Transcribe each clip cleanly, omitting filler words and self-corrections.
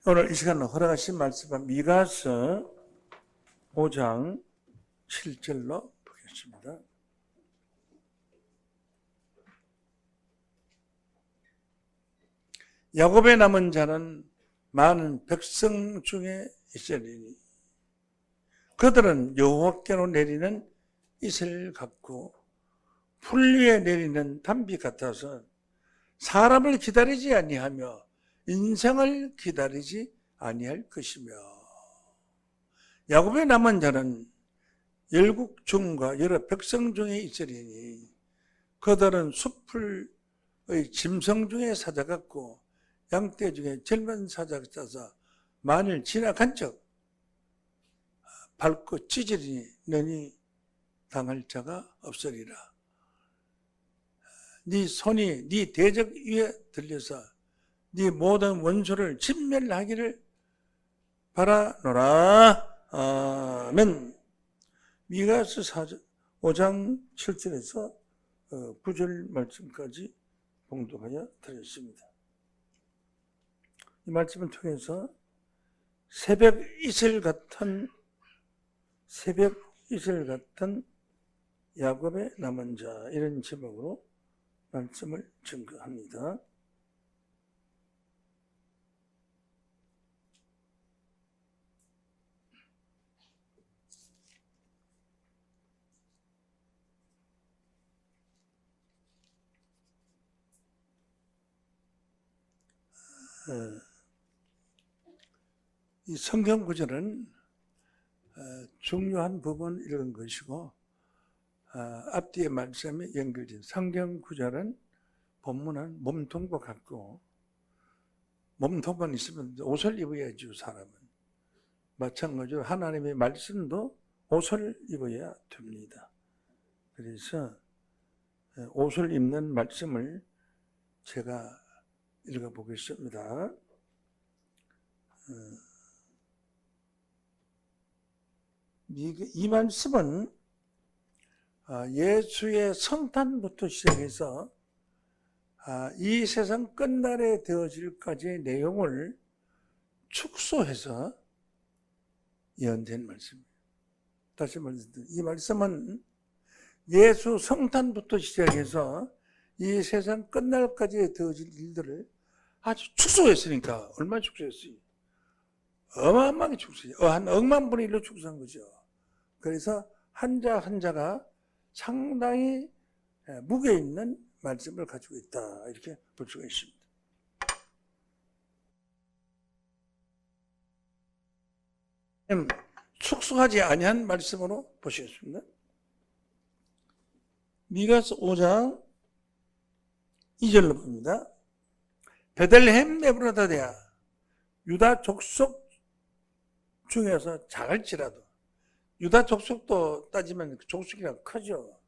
오늘 이 시간에 허락하신 말씀은 미가서 5장 7절로 보겠습니다. 야곱의 남은 자는 많은 백성 중에 있으리니 그들은 여호와께로 내리는 이슬 같고 풀 위에 내리는 단비 같아서 사람을 기다리지 아니하며 인생을 기다리지 아니할 것이며 야곱의 남은 자는 열국 중과 여러 백성 중에 있으리니 그들은 숲의 짐승 중에 사자 같고 양떼 중에 젊은 사자 같아서 만일 지나간 적 밟고 찢으리니 너니 당할 자가 없으리라. 네 손이 네 대적 위에 들려서 네 모든 원수를 진멸하기를 바라노라. 아멘. 미가서 5장 7절에서 9절 말씀까지 봉독하여 드렸습니다. 이 말씀을 통해서 새벽 이슬 같은 야곱의 남은 자, 이런 제목으로 말씀을 증거합니다. 이 성경 구절은 중요한 부분 읽은 것이고 앞뒤의 말씀에 연결된 성경 구절은 본문은 몸통과 같고 몸통만 있으면 옷을 입어야죠. 사람은 마찬가지로 하나님의 말씀도 옷을 입어야 됩니다. 그래서 옷을 입는 말씀을 제가 읽어보겠습니다. 이 말씀은 예수의 성탄부터 시작해서 이 세상 끝날에 되어질까지의 내용을 축소해서 예언된 말씀입니다. 다시 말씀드립니다. 이 말씀은 예수 성탄부터 시작해서 이 세상 끝날까지 되어질 일들을 아주 축소했으니까. 얼마나 축소했어요? 어마어마하게 축소해요. 한 억만 분의 1로 축소한 거죠. 그래서 한자 한자가 상당히 무게 있는 말씀을 가지고 있다, 이렇게 볼 수가 있습니다. 축소하지 아니한 말씀으로 보시겠습니다. 미가서 5장 2절로 봅니다. 베들레헴 에브라다야, 유다 족속 중에서 작을지라도, 유다 족속도 따지면 족속이랑 크죠.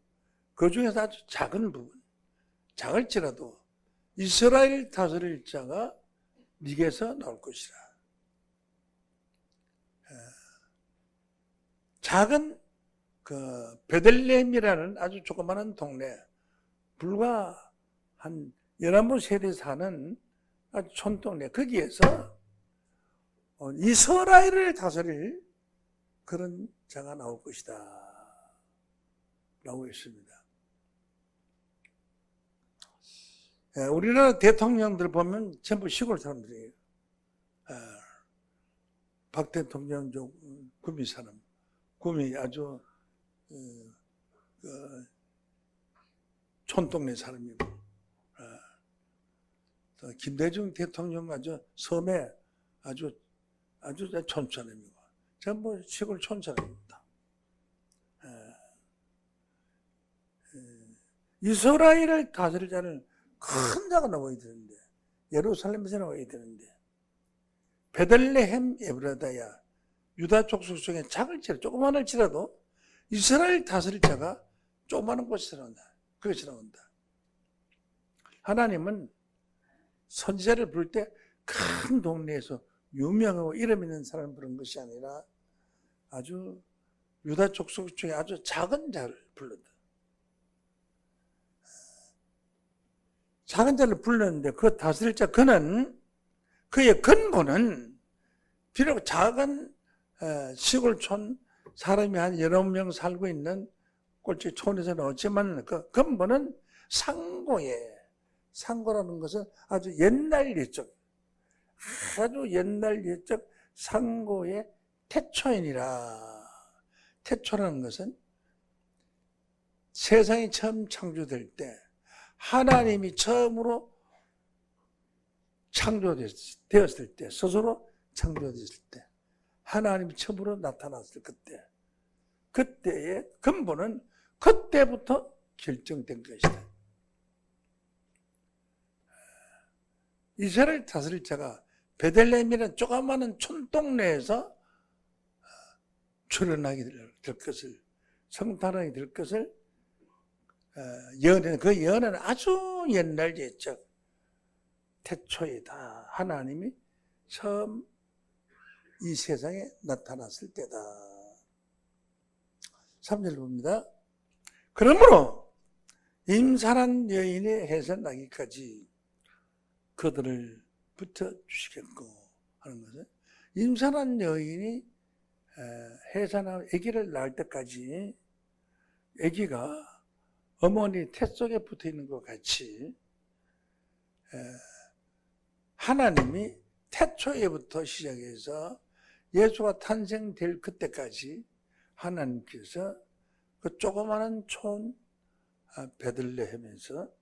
그 중에서 아주 작은 부분, 작을지라도 이스라엘 다스릴 자가 네게서 나올 것이라. 작은 그 베들레헴이라는 아주 조그마한 동네, 불과 한 11분 세대 사는 아주 촌동네, 거기에서 이스라엘을 다스릴 그런 자가 나올 것이다 라고 했습니다. 우리나라 대통령들 보면 전부 시골 사람들이에요. 박 대통령 구미 사람, 구미 아주 촌동네 사람이고, 김대중 대통령 아주 섬에 아주 촌사람이고, 전부 시골 촌사람입니다. 이스라엘을 다스릴 자는 큰 자가 나와야 되는데, 예루살렘에서 나와야 되는데, 베들레헴 에브라다야, 유다 족속 중에 작을지라도, 조그만할지라도 이스라엘 다스릴 자가 조그마한 곳에서 나온다. 그것이 나온다. 하나님은 선지자를 부를 때 큰 동네에서 유명하고 이름 있는 사람을 부른 것이 아니라 아주 유다 족속 중에 아주 작은 자를 불렀다. 작은 자를 불렀는데 그 다스릴 자, 그는, 그의 근본은 비록 작은 시골촌 사람이 한 여러 명 살고 있는 꼴찌촌에서는 없지만 그 근본은 상고라는 것은 아주 옛날 옛적, 아주 옛날 옛적 상고의 태초이니라. 태초라는 것은 세상이 처음 창조될 때 하나님이 처음으로 창조되었을 때, 스스로 창조되었을 때, 하나님이 처음으로 나타났을 그때의 근본은 그때부터 결정된 것이다. 이스라엘 다스릴 자가 베들레헴이라는 조그마한 촌동네에서 출현하게 될 것을, 성탄하게 될 것을 그 예언은 아주 옛날 옛적 태초이다. 하나님이 처음 이 세상에 나타났을 때다. 3절 봅니다. 그러므로 임산한 여인이 해산나기까지 그들을 붙여주시겠고 하는 것은, 임산한 여인이 해산하고 아기를 낳을 때까지 아기가 어머니 태 속에 붙어 있는 것 같이 하나님이 태초에부터 시작해서 예수가 탄생될 그때까지 하나님께서 그 조그마한 촌 베들레헴에서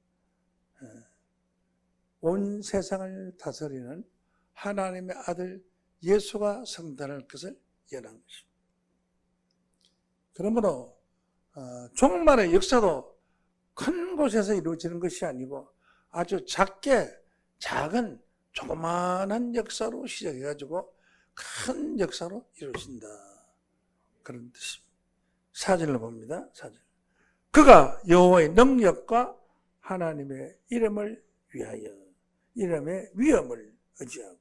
온 세상을 다스리는 하나님의 아들 예수가 성탄할 것을 예언한 것입니다. 그러므로 종말의 역사도 큰 곳에서 이루어지는 것이 아니고 아주 작은 조그마한 역사로 시작해가지고 큰 역사로 이루어진다. 그런 뜻입니다. 4절을 봅니다. 4절. 그가 여호와의 능력과 하나님의 이름을 위하여, 이름의 위엄을 의지하고,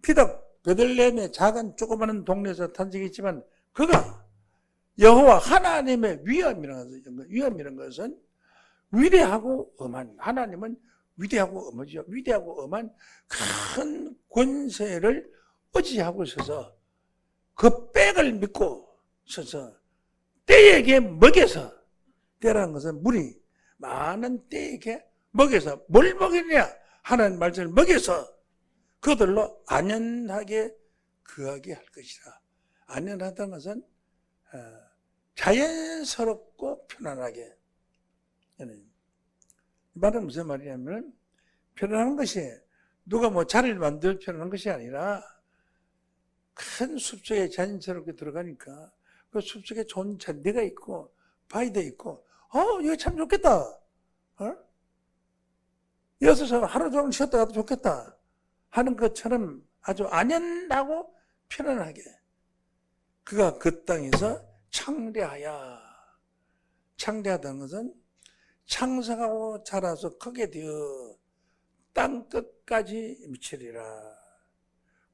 비록 베들레헴의 작은 조그마한 동네에서 탄생했지만 그가 여호와 하나님의 위엄이라는 것은 위대하고 엄한, 하나님은 위대하고 엄하죠. 위대하고 엄한 큰 권세를 의지하고 있어서 그 백을 믿고 서서 때에게 먹여서, 때라는 것은 물이 많은 때에게 먹여서, 뭘 먹이느냐? 하나님 말씀을 먹여서 그들로 안연하게 거하게 할 것이라. 안연하다는 것은 자연스럽고 편안하게. 이 말은 무슨 말이냐면, 편안한 것이 누가 뭐 자리를 만들 편안한 것이 아니라 큰 숲속에 자연스럽게 들어가니까 그 숲속에 좋은 잔디가 있고 바위도 있고, 이거 참 좋겠다. 여기서 하루 종일 쉬었다 가도 좋겠다 하는 것처럼 아주 안연하고 편안하게 그가 그 땅에서 창대하다는 것은 창성하고 자라서 크게 되어 땅 끝까지 미치리라.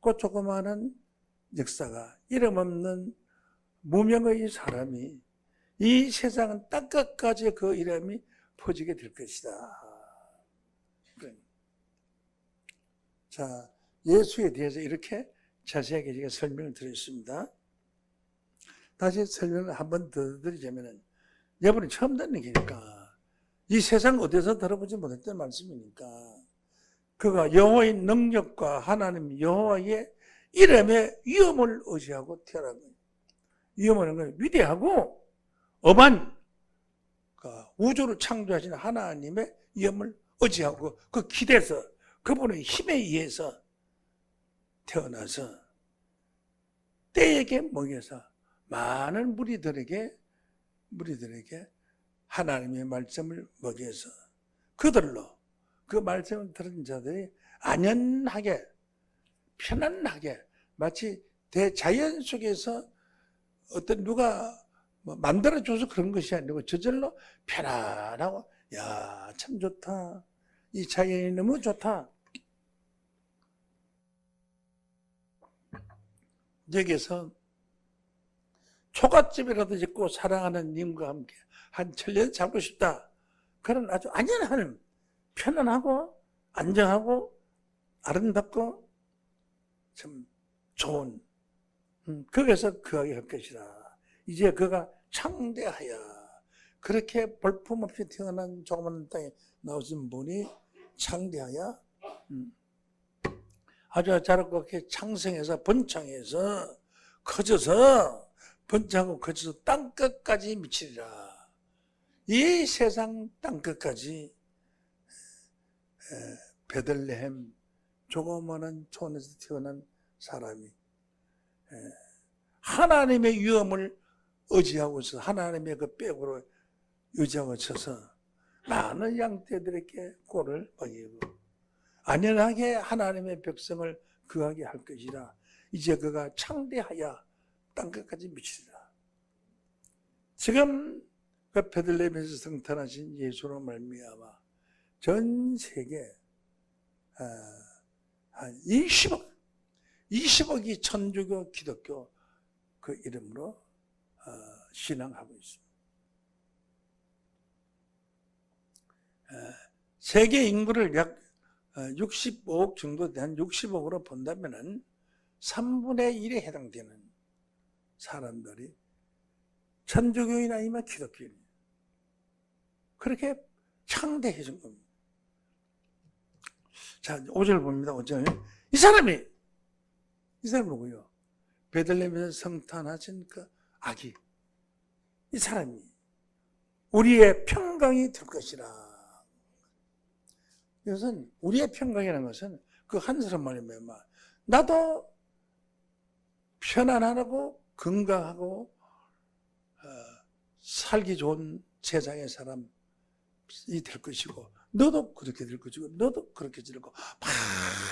그 조그마한 역사가, 이름 없는 무명의 사람이, 이 세상은 땅 끝까지 그 이름이 퍼지게 될 것이다. 자, 예수에 대해서 이렇게 자세하게 제가 설명을 드렸습니다. 다시 설명을 한 번 더 드리자면은, 여러분이 처음 듣는 얘기니까, 이 세상 어디서 들어보지 못했던 말씀이니까, 그가 여호와의 능력과 하나님 여호와의 이름의 위엄을 의지하고 태어난 거예요. 위엄이라는 건 위대하고 엄한 우주를 창조하신 하나님의 위엄을 의지하고 그 기대서 그분의 힘에 의해서 태어나서 때에게 먹여서 많은 무리들에게 하나님의 말씀을 먹여서 그들로 그 말씀을 들은 자들이 안연하게, 편안하게, 마치 대자연 속에서 어떤 누가 만들어줘서 그런 것이 아니고 저절로 편안하고, 야, 참 좋다. 이 자연이 너무 좋다. 여기서 초가집이라도 짓고 사랑하는 님과 함께 한 천년 살고 싶다. 그런 아주 안연한, 편안하고 안정하고 아름답고 참 좋은 거기서 거하게 할 것이라. 이제 그가 창대하여 그렇게 볼품없이 태어난 조그마한 땅에 나오신 분이 창대하여 아주 자라고 이렇게 창성해서 번창해서 커져서 번창하고 커져서 땅끝까지 미치리라. 이 세상 땅끝까지 베들레헴 조그마한 촌에서 태어난 사람이 하나님의 위엄을 의지하고서 하나님의 그 백으로 의지하고 있어서 많은 양떼들에게 꼴을 먹이고 안연하게 하나님의 백성을 거하게 할 것이라. 이제 그가 창대하여 땅끝까지 미치리라. 지금 그 베들레헴에서 성탄하신 예수로 말미암아 전 세계 한 20억이 천주교, 기독교 그 이름으로 신앙하고 있습니다. 세계 인구를 약 65억 정도 된 60억으로 본다면은 3분의 1에 해당되는 사람들이 천주교인 아니면 기독교인. 그렇게 창대해진 겁니다. 자, 5절 봅니다. 5절. 이 사람이 누구요? 베들레헴에서 성탄하신 그 아기. 이 사람이 우리의 평강이 될 것이라. 이것은 우리의 평강이라는 것은 그 한 사람만이 말이야. 나도 편안하고 건강하고 살기 좋은 세상의 사람이 될 것이고 너도 그렇게 될 것이고 너도 그렇게 될 거고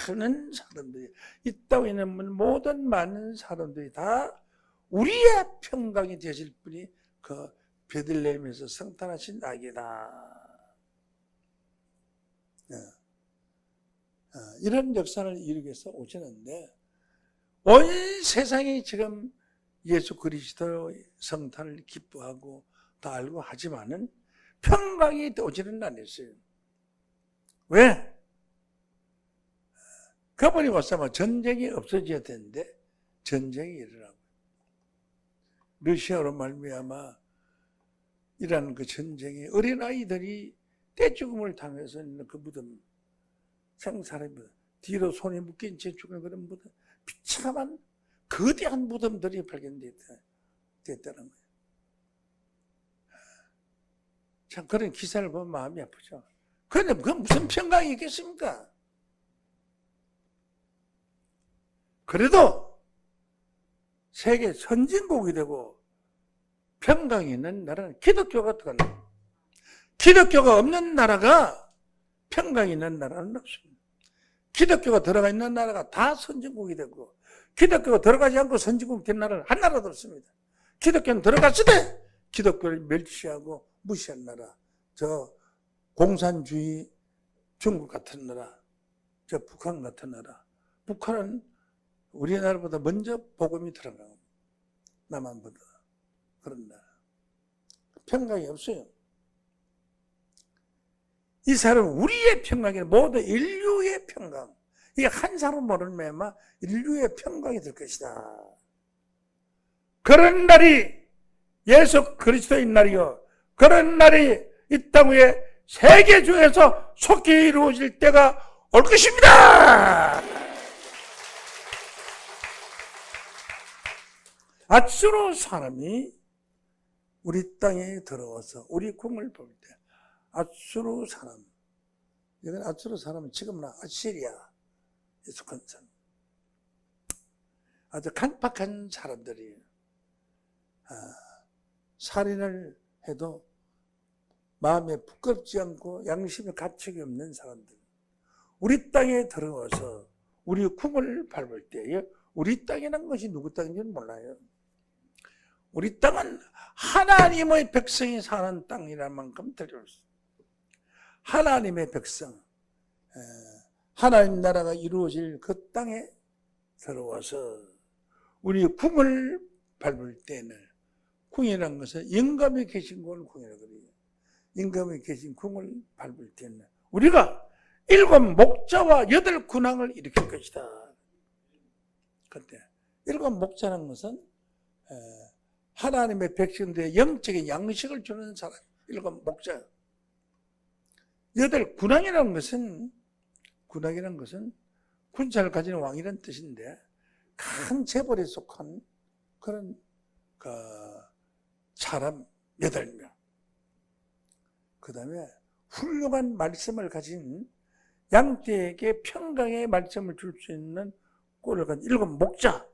많은 사람들이 이 땅에 있는 모든 많은 사람들이 다 우리의 평강이 되실 분이 그 베들레헴에서 성탄하신 아기다. 이런 역사를 이루기 위해서 오시는데 온 세상이 지금 예수 그리스도의 성탄을 기뻐하고 다 알고 하지만은 평강이 오지는 않았어요. 왜? 그분이 왔으면 전쟁이 없어져야 되는데 전쟁이 일어나고 러시아로 말미암아 이라는 그 전쟁에 어린아이들이 떼죽음을 당해서 있는 그 무덤 생사람이 뒤로 손이 묶인 채 죽은 그런 무덤 비참한 거대한 무덤들이 발견됐다는 거예요. 참 그런 기사를 보면 마음이 아프죠. 그런데 그건 무슨 평강이 있겠습니까? 그래도 세계 선진국이 되고 평강이 있는 나라는 기독교가 들어간다. 기독교가 없는 나라가 평강이 있는 나라는 없습니다. 기독교가 들어가 있는 나라가 다 선진국이 되고 기독교가 들어가지 않고 선진국 된 나라는 한 나라도 없습니다. 기독교는 들어갔을 때 기독교를 멸시하고 무시한 나라, 저 공산주의 중국 같은 나라, 저 북한 같은 나라. 북한은 우리나라보다 먼저 복음이 들어가고 남한보다 그런 나라. 평강이 없어요. 이 사람은 우리의 평강이 모두 인류의 평강. 이게 한 사람 모르는 매마 인류의 평강이 될 것이다. 그런 날이 예수 그리스도의 날이요. 그런 날이 이 땅 위에 세계 중에서 속히 이루어질 때가 올 것입니다. 아수르 사람이 우리 땅에 들어와서 우리 궁을 볼 때 아수르 사람, 이건 아수르 사람은 지금은 아시리아에 속한 사람, 아주 강팍한 사람들이 살인을 해도 마음에 부끄럽지 않고 양심에 가책이 없는 사람들, 우리 땅에 들어와서 우리 궁을 밟을 때에 우리 땅이라는 것이 누구 땅인지는 몰라요. 우리 땅은 하나님의 백성이 사는 땅이라는 만큼 들려왔어요. 하나님의 백성, 하나님 나라가 이루어질 그 땅에 들어와서 우리 궁을 밟을 때는, 궁이라는 것은 영감이 계신 곳을 궁이라고 그래요. 영감이 계신 궁을 밟을 때는 우리가 7 목자와 8 군왕을 일으킬 것이다. 그때 일곱 목자라는 것은 하나님의 백성들의 영적인 양식을 주는 사람, 일곱 목자. 여덟 군왕이라는 것은 군사를 가진 왕이라는 뜻인데 큰 재벌에 속한 그런 사람 8명. 그 다음에 훌륭한 말씀을 가진 양떼에게 평강의 말씀을 줄 수 있는 꼴을 가진 일곱 목자.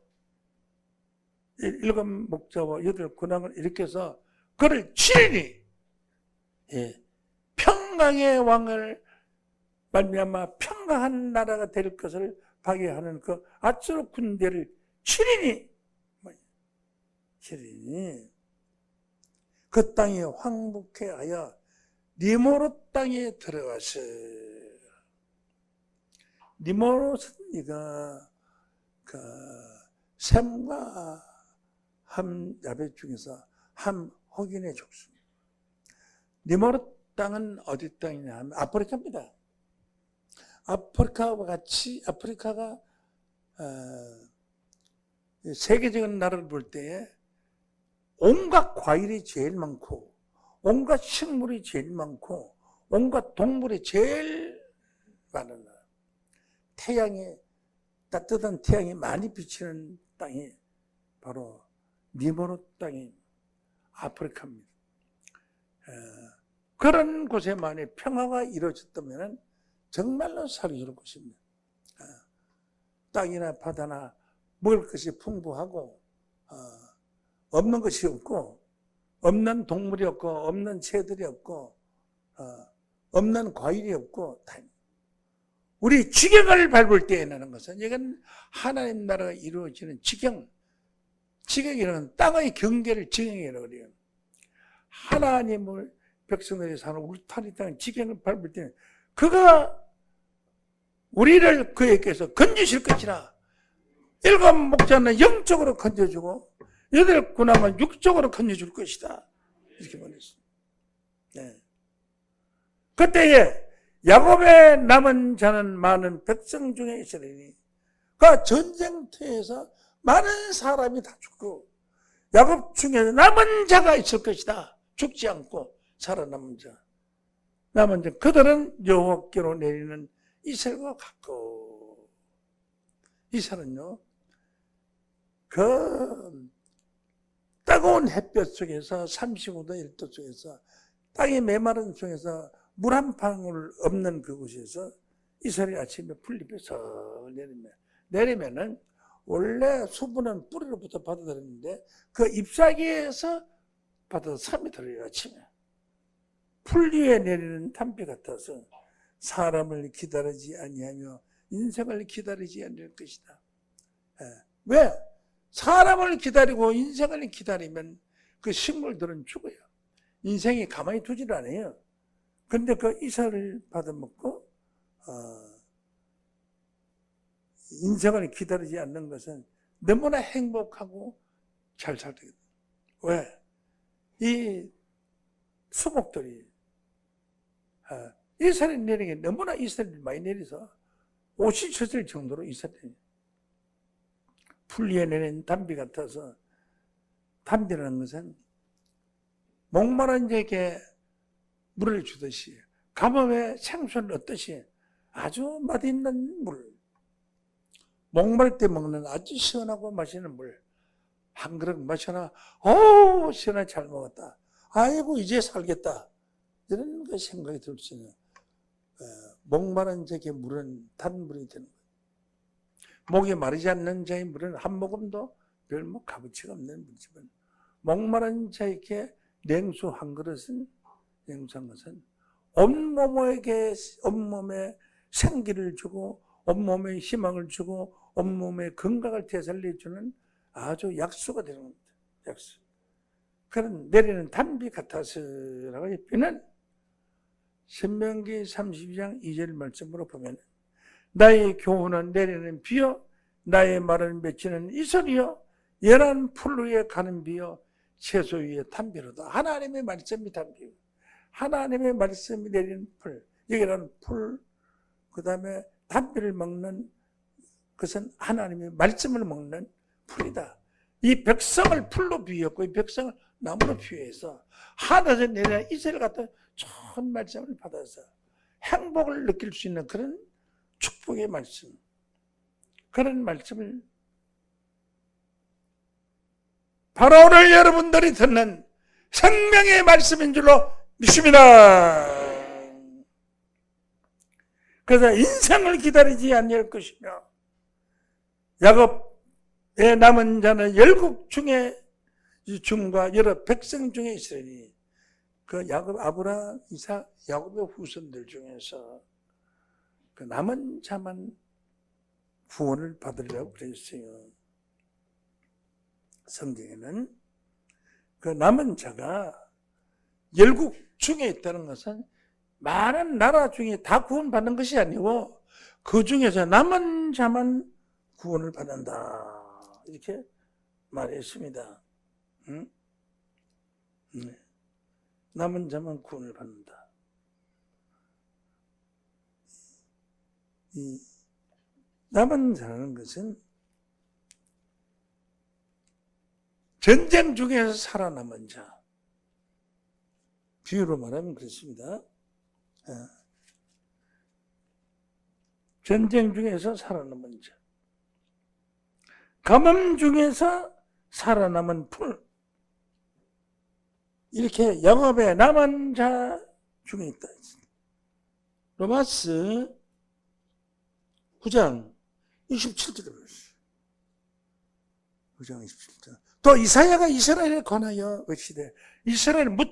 일곱 목자와 여덟 군왕을 일으켜서 그를 친히 평강의 왕을 말미암아 평강한 나라가 될 것을 파괴하는 그 아수르 군대를 친히 그 땅에 황복해 하여 니모롯 땅에 들어가서 니모롯은 이가 셈과 함 야벳 중에서 함 혹인의 족수. 니모롯 땅은 어디 땅이냐 하면 아프리카입니다. 아프리카와 같이 아프리카가 세계적인 나라를 볼 때에 온갖 과일이 제일 많고 온갖 식물이 제일 많고 온갖 동물이 제일 많은 나라. 따뜻한 태양이 많이 비치는 땅이 바로 니모롯 땅이 아프리카입니다. 그런 곳에만이 평화가 이루어졌다면 정말로 살기 좋을 것입니다. 땅이나 바다나 먹을 것이 풍부하고 없는 것이 없고 없는 동물이 없고 없는 새들이 없고 없는 과일이 없고 우리 지경을 밟을 때 나는 것은 이건 하나님 나라가 이루어지는 지경이라는 땅의 경계를 지경이라고 그래요. 하나님을 백성들이 사는 울타리 땅 지경을 밟을 때는 그가 우리를 그에게서 건지실 것이라. 일곱 목자는 영적으로 건져주고 여덟 군왕은 육적으로 건져줄 것이다. 이렇게 말했습니다. 네. 그때에 야곱의 남은 자는 많은 백성 중에 있으리니 그 전쟁터에서 많은 사람이 다 죽고 야곱 중에 남은 자가 있을 것이다. 죽지 않고 살아남은 자. 남은 자 그들은 여호와께로 내리는 이슬과 같고 이슬은요 그 따가운 햇볕 속에서 35도 1도 속에서 땅이 메마른 속에서 물 한 방울 없는 그곳에서 이슬이 아침에 풀잎에서 내리면은 원래 수분은 뿌리로부터 받아들였는데 그 잎사귀에서 받아서 삶이 들어요. 아침에 풀 위에 내리는 담비 같아서 사람을 기다리지 아니하며 인생을 기다리지 않을 것이다. 왜? 사람을 기다리고 인생을 기다리면 그 식물들은 죽어요. 인생이 가만히 두질 않아요. 그런데 그 이삭을 받아먹고 인생을 기다리지 않는 것은 너무나 행복하고 잘 살거든. 왜? 이 수목들이 이슬이 내리는 게 너무나 이슬이 많이 내려서 옷이 젖을 정도로 이슬이 풀 위에 내린 담비 같아서 담비라는 것은 목마른 자에게 물을 주듯이 가뭄에 생수를 얻듯이 아주 맛있는 물, 목마를 때 먹는 아주 시원하고 맛있는 물 한 그릇 마셔나 시원하게 잘 먹었다. 아이고 이제 살겠다. 이런 그 생각이 들 수 있는 목마른 자에게 물은 단물이 되는 거예요. 목이 마르지 않는 자의 물은 한 모금도 별 값어치가 없는 물이지만 목마른 자에게 냉수 한 그릇은 냉수한 것은 온몸에 생기를 주고 온몸에 희망을 주고 온몸에 건강을 되살려주는 아주 약수가 되는 겁니다. 약수. 그런 내리는 담비 같아서라고 했기는 신명기 32장 2절 말씀으로 보면 나의 교훈은 내리는 비요 나의 말은 맺히는 이슬이요 연한 풀 위에 가는 비요 채소 위에 담비로다. 하나님의 말씀이 담비. 하나님의 말씀이 내리는 풀. 여기는 풀, 그 다음에 담비를 먹는 것은 하나님의 말씀을 먹는 풀이다. 이 백성을 풀로 비유했고 이 백성을 나무로 비유해서 하늘에서 내려 이스라엘 같은 좋은 말씀을 받아서 행복을 느낄 수 있는 그런 축복의 말씀, 그런 말씀을 바로 오늘 여러분들이 듣는 생명의 말씀인 줄로 믿습니다. 그래서 인생을 기다리지 아니할 것이며 야곱의 남은 자는 열국 중에 중과 여러 백성 중에 있으니 그 야곱, 아브라함, 이삭, 야곱의 후손들 중에서 그 남은 자만 구원을 받으려고 그랬어요. 성경에는 그 남은 자가 열국 중에 있다는 것은 많은 나라 중에 다 구원받는 것이 아니고 그 중에서 남은 자만 구원을 받는다. 이렇게 말했습니다. 응? 네. 남은 자만 구원을 받는다. 이 남은 자라는 것은 전쟁 중에서 살아남은 자. 비유로 말하면 그렇습니다. 전쟁 중에서 살아남은 자. 가뭄 중에서 살아남은 풀. 이렇게 야곱의 남은 자 중에 있다. 로마서 9장 27절에 보셨어요. 9장 27절. 또 이사야가 이스라엘에 관하여 외치되 이스라엘 뭇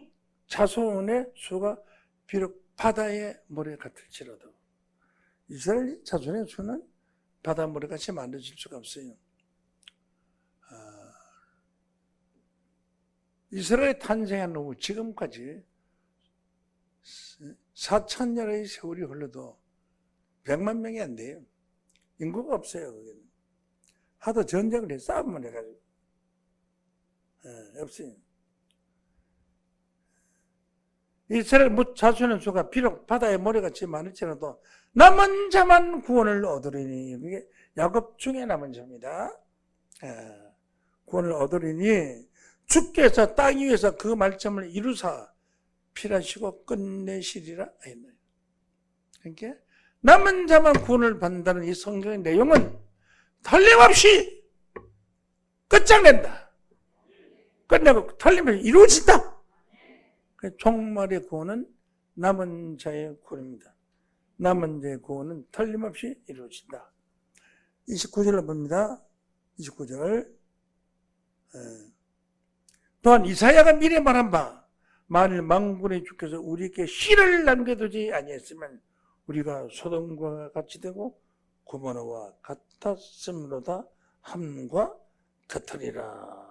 자손의 수가 비록 바다의 모래 같을지라도 이스라엘 자손의 수는 바다 모래같이 만들어질 수가 없어요. 이스라엘 탄생한 후 지금까지 4,000년의 세월이 흘러도 100만 명이 안 돼요. 인구가 없어요. 거기는. 하도 전쟁을 해 싸움을 해가지고 없어요. 이스라엘 자손의 수가 비록 바다의 모래같이 많을지라도 남은 자만 구원을 얻으리니 이게 야곱 중에 남은 자입니다. 구원을 얻으리니 주께서 땅 위에서 그 말씀을 이루사 필하시고 끝내시리라 했나요. 그러니까 남은 자만 구원을 받는다는 이 성경의 내용은 틀림없이 끝장낸다. 끝내고 틀림없이 이루어진다. 종말의 구원은 남은 자의 구원입니다. 남은 자의 구원은 틀림없이 이루어진다. 29절을 봅니다. 29절. 또한 이사야가 미리 말한 바 만일 만군의 주께서 우리에게 씨를 남겨두지 아니했으면 우리가 소돔과 같이 되고 고모라와 같았음로다 함과 같으리라.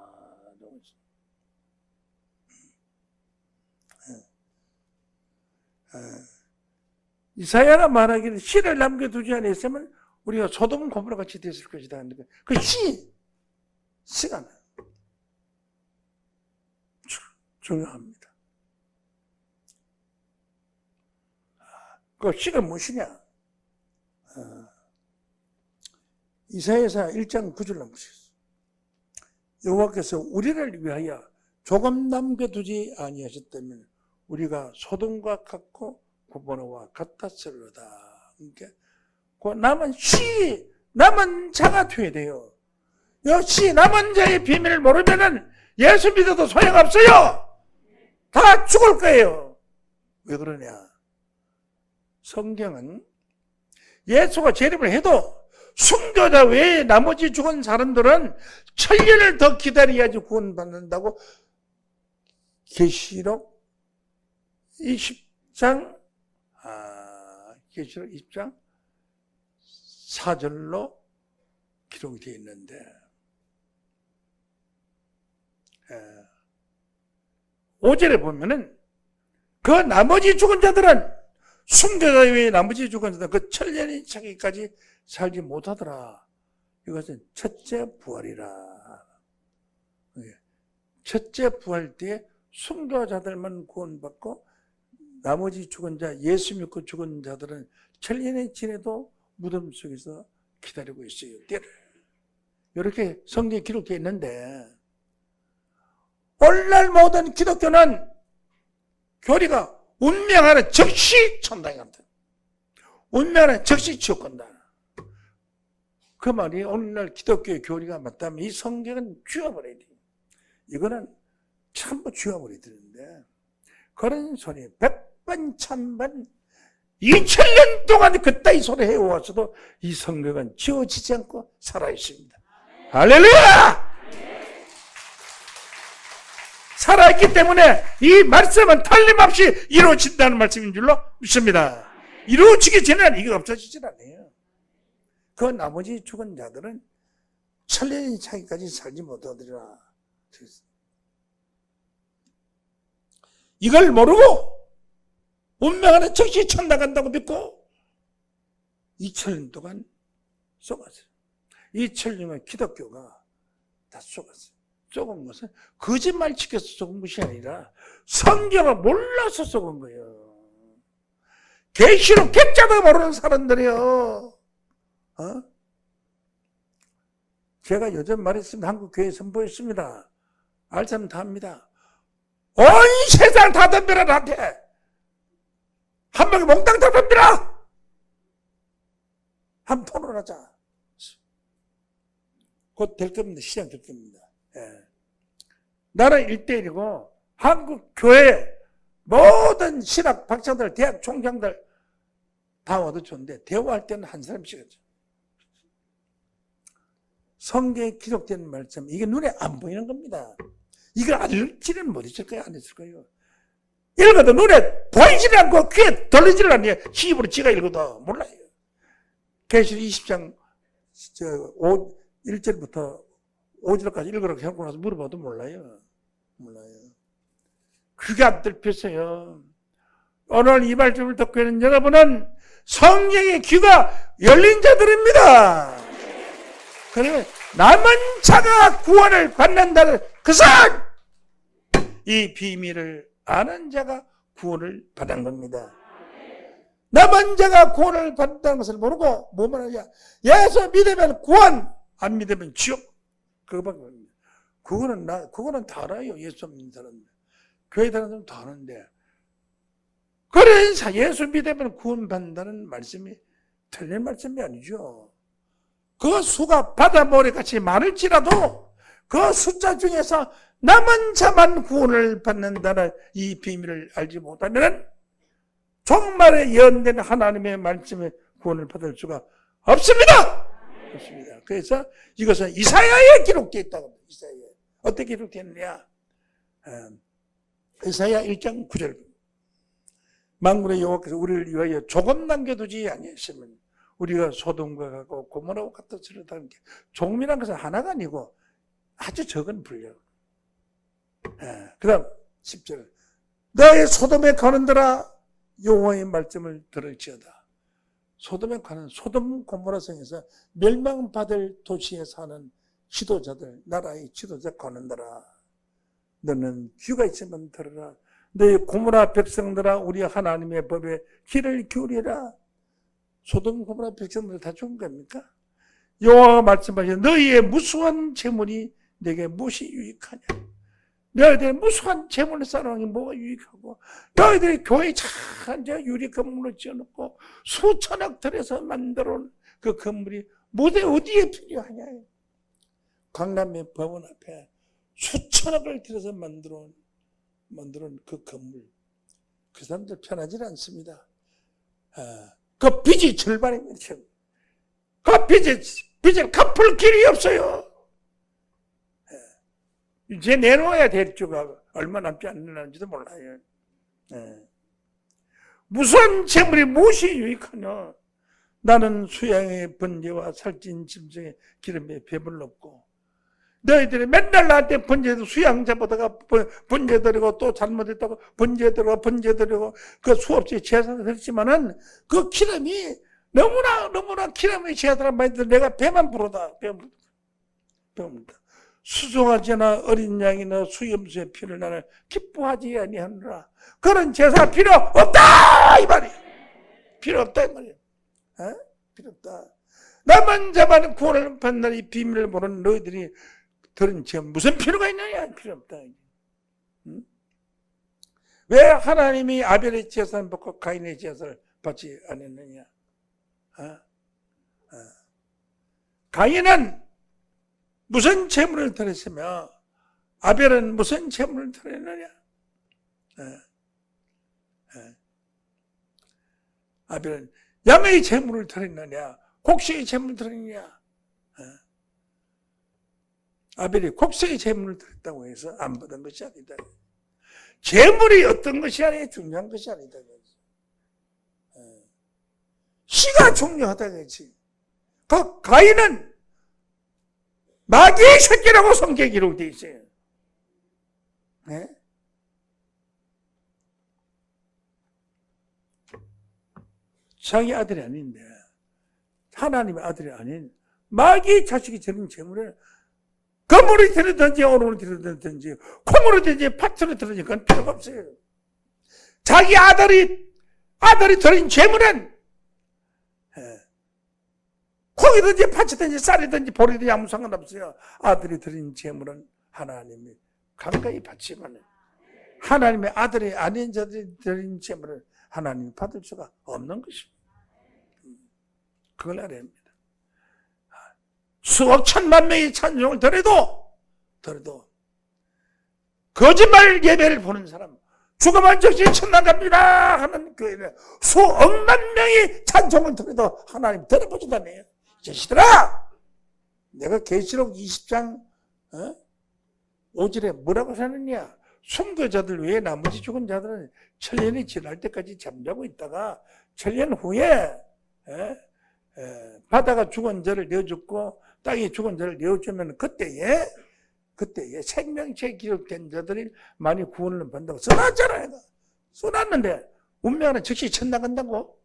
이사야가 말하기를 씨를 남겨두지 아니했으면 우리가 소돔 고모라 같이 됐을 것이다. 그 씨가 중요합니다. 그 씨가 무엇이냐? 이사야서 1장 9절로 보셨어요. 여호와께서 우리를 위하여 조금 남겨두지 아니하셨다면 우리가 소돔과 같고 고모라와 같았으리로다. 그러니까 그 남은 자가 되어야 돼요. 역시 남은 자의 비밀을 모르면은 예수 믿어도 소용없어요. 다 죽을 거예요. 왜 그러냐? 성경은 예수가 재림을 해도 순교자 외에 나머지 죽은 사람들은 천년을 더 기다려야지 구원받는다고 계시록 20장 4절로 기록이 되어 있는데 5절에 보면은 그 나머지 죽은 자들은 순교자 외에 나머지 죽은 자들은 그 천년이 차기까지 살지 못하더라. 이것은 첫째 부활이라. 첫째 부활 때에 순교자들만 구원받고 나머지 죽은 자, 예수 믿고 죽은 자들은 천년이 지내도 무덤 속에서 기다리고 있어요. 때를. 이렇게 성경에 기록되어 있는데, 오늘날 모든 기독교는 교리가 운명하는 즉시 천당에 간다. 운명하는 즉시 지옥 간다. 그 말이 오늘날 기독교의 교리가 맞다면 이 성경은 쥐어버려야 돼. 이거는 전부 쥐어버려야 되는데, 그런 소리 100번 1000번 2000년 동안 그따위 소리 해왔어도 이 성경은 지워지지 않고 살아있습니다. 할렐루야! 살아있기 때문에 이 말씀은 틀림없이 이루어진다는 말씀인 줄로 믿습니다. 이루어지기 전에는 이게 없어지질 않아요. 그 나머지 죽은 자들은 천년이 차기까지 살지 못하더라. 이걸 모르고 운명하는 즉시 천당 간다고 믿고 2000년 동안 속았어요. 2000년은 기독교가 다 속았어요. 속은 것은 거짓말 치켜서 속은 것이 아니라 성경을 몰라서 속은 거예요. 계시록 객자도 모르는 사람들이요. 제가 요즘 말했습니다. 한국 교회 선포했습니다. 알 사람 다 합니다. 온 세상 다 덤벼라 나한테. 한 명이 몽땅 다 덤벼라. 한번 토론하자. 곧 될 겁니다. 시장 될 겁니다. 예. 나는 1대1이고 한국 교회 모든 신학 박사들, 대학 총장들 다 와도 좋은데 대화할 때는 한 사람씩 하죠. 성경에 기록된 말씀, 이게 눈에 안 보이는 겁니다. 이걸 알지는 못했을 거예요. 안 했을 거예요. 읽어도 눈에 보이질 않고 귀에 들리질 않아요. 입으로 지가 읽어도 몰라요. 계시록 20장 1절부터 5절까지 읽으라고 해놓고 나서 물어봐도 몰라요. 그게 안 들켰어요. 오늘 이 말씀을 듣고 있는 여러분은 성령의 귀가 열린 자들입니다. 그러면 남은 자가 구원을 받는다는 것은 이 비밀을 아는 자가 구원을 받은 겁니다. 남은 자가 구원을 받는다는 것을 모르고 뭐만 하냐? 예수 믿으면 구원, 안 믿으면 지옥. 그거밖에 없습니다. 그거는 다 알아요. 예수 믿는 사람들. 교회 다니는 사람 다 아는데. 그래서 예수 믿으면 구원받는다는 말씀이 틀린 말씀이 아니죠. 그 수가 바다모래같이 많을지라도 그 숫자 중에서 남은 자만 구원을 받는다는 이 비밀을 알지 못하면 정말에 예언된 하나님의 말씀에 구원을 받을 수가 없습니다. 없습니다. 그래서 이것은 이사야에 기록되어 있다고 합니다. 이사야에. 어떻게 기록되었느냐? 이사야 1장 9절. 만군의 여호와께서 우리를 위하여 조금 남겨두지 아니하시면 우리가 소돔과 같고 고모라와 같았으리다는 게, 종이라는 것은 하나가 아니고 아주 적은 분량. 그 다음 10절. 너의 소돔에 가는더라 여호와의 말씀을 들을지어다. 소돔에 가는, 소돔 고모라 성에서 멸망받을 도시에 사는 지도자들, 나라의 지도자 가는더라. 너는 귀가 있으면 들으라. 너희 고모라 백성들아 우리 하나님의 법에 귀를 기울이라. 소돔 고모라 백성들 다 죽은 겁니까? 여호와가 말씀하시되 너희의 무수한 재물이 내게 무엇이 유익하냐? 너희들의 무수한 재물을 쌓아놓은 게 뭐가 유익하고, 너희들이 교회 참 유리 건물을 지어놓고 수천억 들여서 만들어 놓은 그 건물이 무대 어디에 필요하냐? 강남의 법원 앞에 수천억을 들여서 만들어 놓은 그 건물, 그 사람들 편하지 않습니다. 그 빚이 절반입니다. 그 빚을 갚을 길이 없어요. 이제 내놓아야 될 주가 얼마 남지 않는지도 몰라요. 무슨 재물이 무엇이 유익하냐? 나는 수양의 번제와 살찐 짐승의 기름에 배불렀고, 너희들이 맨날 나한테 번제도 수양자보다가 번제 드리고 또 잘못했다고 번제 드리고 그 수없이 제사를 드렸지만은 그 기름이 너무나 기름이 제사를 많이 들어 내가 배만 부르다. 수송아지나 어린 양이나 수염수의 피를 나는 기뻐하지 아니하노라. 그런 제사 필요 없다 이 말이야. 필요 없다 이 말이야. 필요 없다. 남은 자만 구원을 받는 이 비밀을 모르는 너희들이 들은 지금 무슨 필요가 있느냐? 필요 없다. 응? 왜 하나님이 아벨의 제사를 받고 가인의 제사를 받지 않았느냐? 가인은 무슨 제물을 드렸으며 아벨은 무슨 제물을 드렸느냐? 아벨은 양의 제물을 드렸느냐? 곡식의 제물을 드렸느냐? 아벨이 곡식의 제물을 드렸다고 해서 안 받은 것이 아니다. 제물이 어떤 것이 아니라 중요한 것이 아니다. 씨가 중요하다 그렇지. 그 가인은 마귀의 새끼라고 성경에 기록되어 있어요. 네? 자기 아들이 아닌데 하나님의 아들이 아닌 마귀의 자식이 드린 제물을 금으로 드리든지 오름으로 드리든지 콩으로 드리든지 팥으로 드리든지 그건 필요가 없어요. 자기 아들이 드린 제물은 콩이든지 팥이든지 쌀이든지 보리든지 아무 상관없어요. 아들이 드린 제물은 하나님이 간간히 받지만 하나님의 아들이 아닌 자들이 드린 제물을 하나님이 받을 수가 없는 것입니다. 그걸 알아야 합니다. 수억 천만 명의 찬송을 드려도 거짓말 예배를 보는 사람, 죽으면 즉시 천당 갑니다 하는 교회는 수억만 명의 찬송을 드려도 하나님 들어보지도 않아요. 자식들아, 내가 계시록 20장 5절에 뭐라고 하느냐? 순교자들 외에 나머지 죽은 자들은 천년이 지날 때까지 잠자고 있다가 천년 후에 바다가 죽은 자를 내어줬고 땅이 죽은 자를 내어주면 그때에 생명체에 기록된 자들이 많이 구원을 받는다고 써놨잖아요. 써놨는데 운명은 즉시 천당 간다고?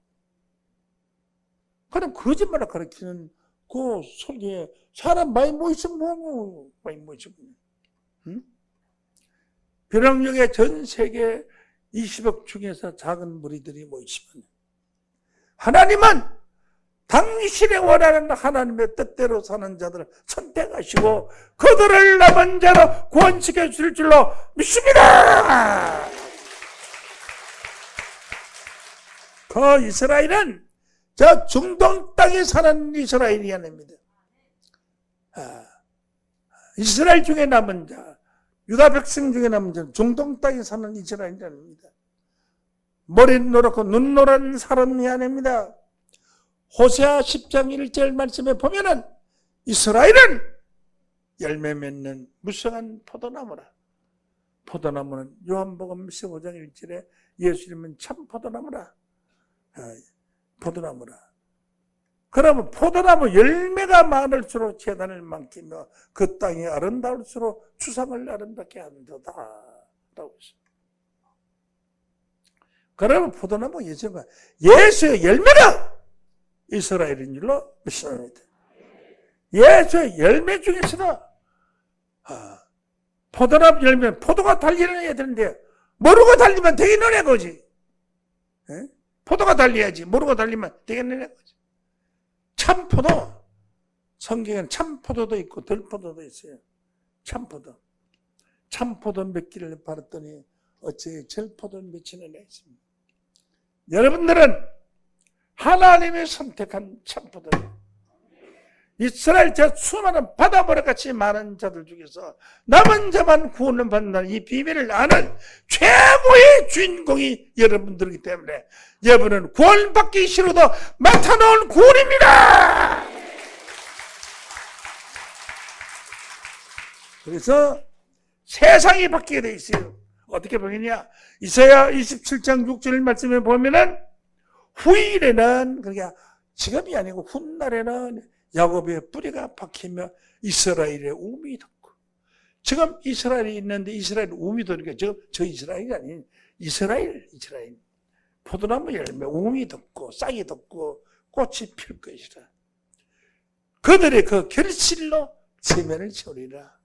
그럼 거짓말을 가르치는 그 소리에 사람 많이 모이시면 뭐고 많이 모이시면 응? 벼랑역에 전 세계 20억 중에서 작은 무리들이 모이시면 하나님은 당신의 원하는 하나님의 뜻대로 사는 자들을 선택하시고 그들을 남은 자로 구원시켜 줄 줄로 믿습니다. 그 이스라엘은 저 중동 땅에 사는 이스라엘이 아닙니다. 이스라엘 중에 남은 자, 유다 백성 중에 남은 자, 중동 땅에 사는 이스라엘이 아닙니다. 머리 노랗고 눈 노란 사람이 아닙니다. 호세아 10장 1절 말씀에 보면은 이스라엘은 열매 맺는 무성한 포도나무라. 포도나무는 요한복음 15장 1절에 예수님은 참 포도나무라. 포도나무라. 그러면 포도나무 열매가 많을수록 재단을 많기며 그 땅이 아름다울수록 추상을 아름답게 한다다 라고 했습니다. 그러면 포도나무 예수의 열매가 이스라엘인 줄로 믿습니다. 예수의 열매 중에서도 포도나무 열매, 포도가 달리는 애들인데 모르고 달리면 되겠는 애거지. 포도가 달려야지 모르고 달리면 되겠는 애거지. 참포도, 성경에는 참포도도 있고 들포도도 있어요. 참포도 몇 개를 바랐더니 어째 절포도 맺히는 애 있습니다. 여러분들은 하나님이 선택한 참포도예요. 이스라엘 저 수많은 바다모래같이 많은 자들 중에서 남은 자만 구원을 받는다는 이 비밀을 아는 최고의 주인공이 여러분들이기 때문에 여러분은 구원받기 싫어도 맡아놓은 구원입니다. 그래서 세상이 바뀌게 돼 있어요. 어떻게 보겠냐? 이사야 27장 6절 말씀에 보면은 후일에는, 그러니까 지금이 아니고 훗날에는 야곱의 뿌리가 박히며 이스라엘의 우미 돋고, 지금 이스라엘이 있는데 이스라엘 우미 돋으니까 저 이스라엘이 아닌 이스라엘. 포도나무 열매 우미 돋고 싹이 돋고 꽃이 필 것이라. 그들의 그 결실로 세면을 채우리라.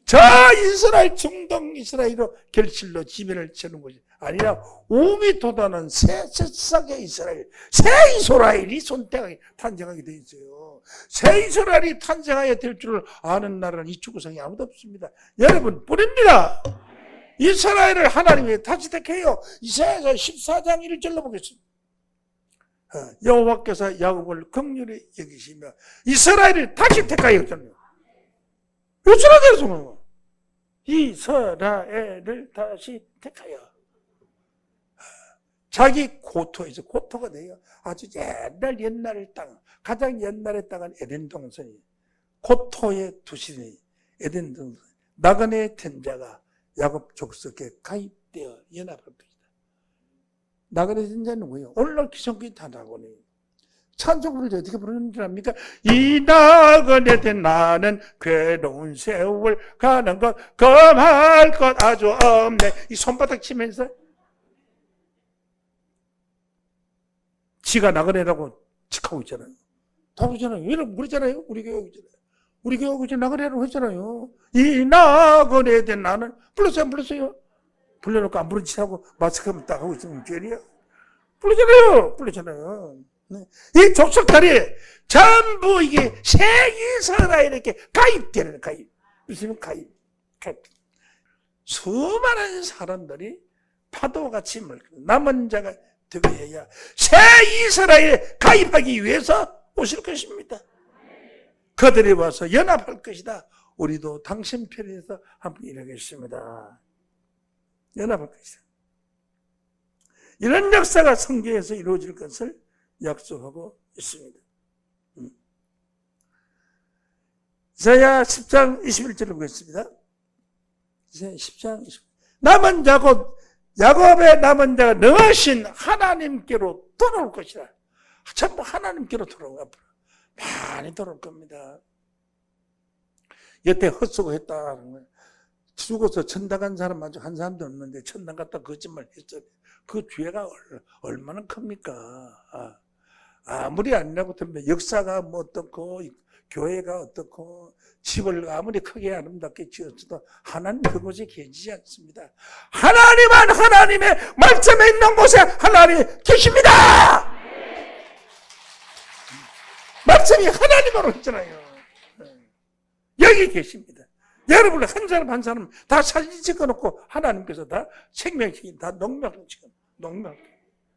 저 이스라엘 중동 이스라엘로 결실로 지면을 치는 것이 아니라 우미 돋아는 새 새싹의 이스라엘, 새 이스라엘이 선택하게 탄생하게 되어 있어요. 새 이스라엘이 탄생하게 될 줄을 아는 나라는 이 지구상에 아무도 없습니다. 여러분 뿐입니다. 이스라엘을 하나님이 다시 택해요. 이사야서 14장 1절로 보겠습니다. 여호와께서 야곱을 긍휼히 여기시며 이스라엘을 다시 택하여 줬네요. 이스라엘을 다시 택하여 자기 고토에서 고토가 돼요. 아주 옛날 땅, 가장 옛날의 땅은 에덴 동산이 고토의 두신이 에덴 동산, 나그네 텐자가 야곱 족속에 가입되어 연합할 것이다. 나그네 텐자는 누구예요? 오늘날 기성교회 다나고네. 찬송부를 어떻게 부르는 줄 압니까? 이 나그네 된 나는 괴로운 세월 가는 것 금할 것 아주 없네. 이 손바닥 치면서 지가 나그네라고 칙하고 있잖아요. 다 그러잖아요. 여러분 그러잖아요. 우리 교회 오기 전에. 우리 교회 오기 전에 나그네라고 했잖아요. 이 나그네 된 나는 불렀어요? 안 불렀어요? 불러놓고 안 부른 짓하고 마스크만 딱 하고 있으면 죄리야. 불렀잖아요. 네. 이 족속들이 전부 이게 새 이스라엘에게 가입되는 가입. 무슨 가입. 수많은 사람들이 파도같이 남은 자가 되어야 새 이스라엘에 가입하기 위해서 오실 것입니다. 그들이 와서 연합할 것이다. 우리도 당신 편에서 한번 일하겠습니다. 연합할 것이다. 이런 역사가 성경에서 이루어질 것을 약속하고 있습니다. 이사야 10장 21절을 보겠습니다. 이사야 10장 21절. 남은 자 곧 야곱의 남은 자가 능하신 하나님께로 돌아올 것이라. 전부 하나님께로 돌아오고 앞으로 많이 돌아올 겁니다. 여태 헛수고했다는 거예요. 죽어서 천당 간 사람 아직 한 사람도 없는데 천당 갔다 거짓말 했어요. 그 죄가 얼마나 큽니까? 아무리 아니라고 하면 역사가 뭐 어떻고 교회가 어떻고 집을 아무리 크게 아름답게 지었어도 하나님 그곳에 계시지 않습니다. 하나님은 하나님의 말씀에 있는 곳에 하나님이 계십니다. 말씀이 하나님으로 있잖아요. 여기 계십니다. 여러분 한 사람 한 사람 다 사진 찍어놓고 하나님께서 다 생명시킨 다 농락시킨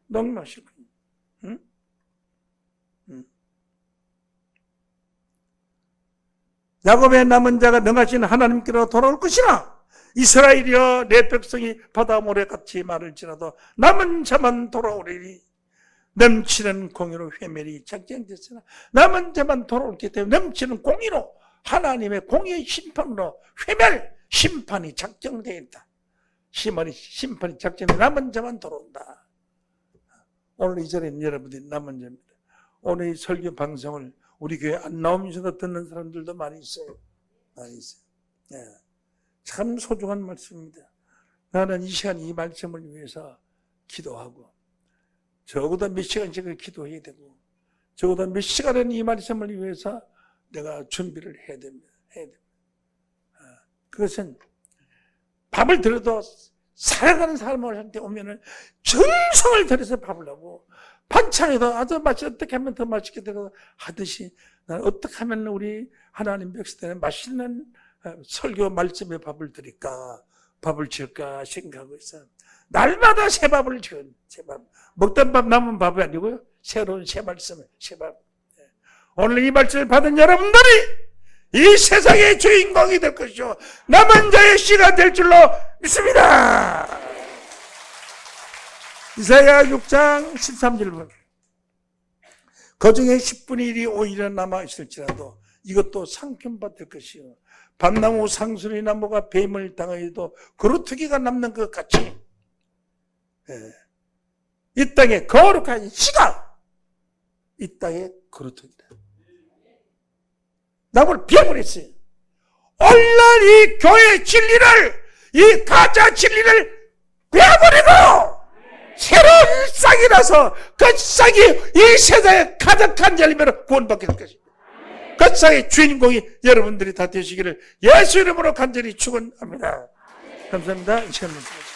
농락시킨 응? 야곱의 남은 자가 능하신 하나님께로 돌아올 것이나 이스라엘이여 내 백성이 바다 모래같이 마를지라도 남은 자만 돌아오리니 넘치는 공의로 회멸이 작정됐으나 남은 자만 돌아올기 때문에 넘치는 공의로 하나님의 공의의 심판으로 회멸 심판이 작정되어 있다. 심판이 작정되어 남은 자만 돌아온다. 오늘 이 자리에는 여러분들이 남은 자입니다. 오늘 이 설교 방송을 우리 교회 안 나오면서도 듣는 사람들도 많이 있어요. 많이 있어요. 예. 참 소중한 말씀입니다. 나는 이 시간 이 말씀을 위해서 기도하고 적어도 몇 시간씩을 기도해야 되고 적어도 몇 시간은 이 말씀을 위해서 내가 준비를 해야 됩니다. 그것은 밥을 들어도 살아가는 사람한테 오면은 정성을 들여서 밥을 하고 반찬에도 아주 맛이 어떻게 하면 더 맛있게 되고 하듯이 나는 어떻게 하면 우리 하나님 백성들은 맛있는 설교 말씀에 밥을 드릴까 밥을 지을까 생각하고 있어요. 날마다 새 밥을 지은 새 밥. 먹던 밥 남은 밥이 아니고요. 새로운 새 말씀에 새 밥. 오늘 이 말씀을 받은 여러분들이 이 세상의 주인공이 될 것이요 남은 자의 씨가 될 줄로 믿습니다. 이사야 6장 13절 보면 그 중에 10분의 1이 오히려 남아있을지라도 이것도 상편받을 것이요 밤나무 상수리 나무가 뱀을 당하여도 그루터기가 남는 것 같이 이 땅에 거룩한 씨가 이 땅에 그루터기다. 나무를 베어버렸어요. 오늘날 이 교회 진리를 이 가짜 진리를 베어버리고 새로운 싹이 나서 그 싹이 이 세상에 가득한 열매로 구원받게 될 것입니다. 끝상의 주인공이 여러분들이 다 되시기를 예수 이름으로 간절히 축원합니다. 감사합니다. 이 시간 말씀